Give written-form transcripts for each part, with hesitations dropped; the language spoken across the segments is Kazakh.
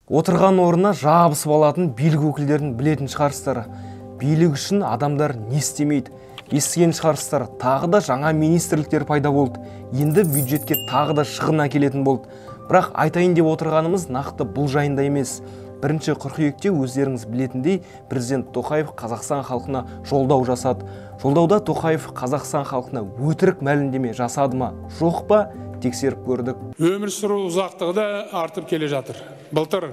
Отырған орнына жабысып алатын билік өкілдерін білетін шығарсыздар. Билік үшін адамдар не істемейді? Естіген шығарсыздар, тағы да жаңа министрліктер пайда болды. Енді бюджетке тағы да шығын әкелетін болды. Бірақ айтайын деп отырғанымыз нақты бұл жайында емес. 1 қыркүйекте өздеріңіз білетіндей президент Тоқаев Қазақстан халқына жолдау жасады. Жолдауда Тоқаев Қазақстан халқына өтірік мәлімдеме жасады ма, жоқ па, тексеріп көрдік. Өмір сүру ұзақтығы да артып келе жатыр. Былтыр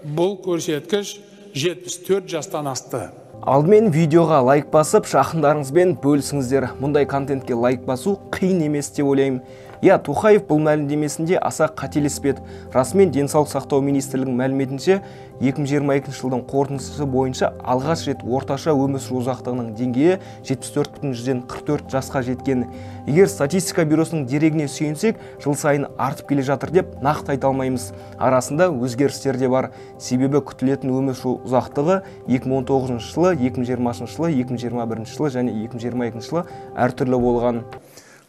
бұл көрсеткіш 74 жастан асты. Алдымен видеоға лайк басып, жақындарыңызбен бөлісіңіздер. Мұндай контентке лайк басу қиын емес деп ойлаймын. Тоқаев бұл мәлімдемесінде аса қателеспеді. Расымен денсаулық сақтау министрлігінің мәліметінше 2022 жылдың қорытындысы бойынша алғаш рет орташа өмір сүру ұзақтығының деңгейі 74,44 жасқа жеткен. Егер статистика бюросының дерегіне сүйенсек, жыл сайын артып келе жатыр деп нақты айта алмаймыз. Арасында өзгерістер де бар. Себебі күтілетін өмір сүру ұзақтығы 2019 жылы, 2020 жылы, 2021 жылы және 2022 жылы әртүрлі болған.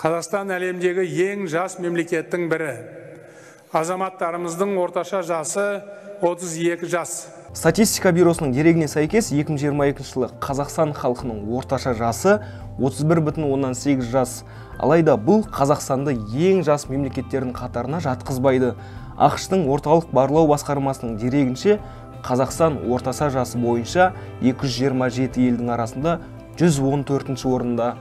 Қазақстан әлемдегі ең жас мемлекеттің бірі. Азаматтарымыздың орташа жасы 32 жас. Статистика бюросының дерегіне сәйкес 2022 жылы Қазақстан халқының орташа жасы 31,8 жас. Алайда бұл Қазақстанды ең жас мемлекеттердің қатарына жатқызбайды. ақш-тың орталық барлау басқармасының дерегінше Қазақстан орташа жасы бойынша 227 елдің арасында 114 орында.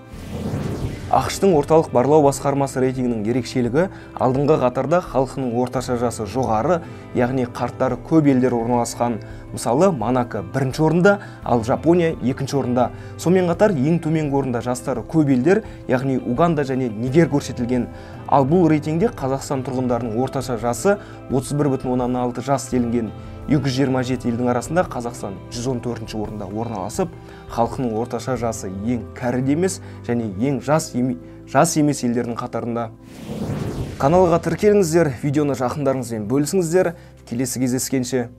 ақш-тың орталық барлау басқармасы рейтингінің ерекшелігі алдыңғы қатарда халқының орташа жасы жоғары, яғни қарттары көп елдер орналасқан. Мысалы, Монако 1-ші орында, ал Жапония 2-ші орында. Сонымен қатар ең төменгі орында жастары көп елдер, яғни Уганда және Нигер көрсетілген. Ал бұл рейтингде Қазақстан тұрғындарының орташа жасы 31,16 жас делінген. 227 елдің арасында Қазақстан 114-ші орында орналасып, халқының орташа жасы ең кәрі де емес және ең жас емес елдердің қатарында. Каналға тіркеліңіздер, видеоны жақындарыңызбен бөлісіңіздер. Келесі кездескенше.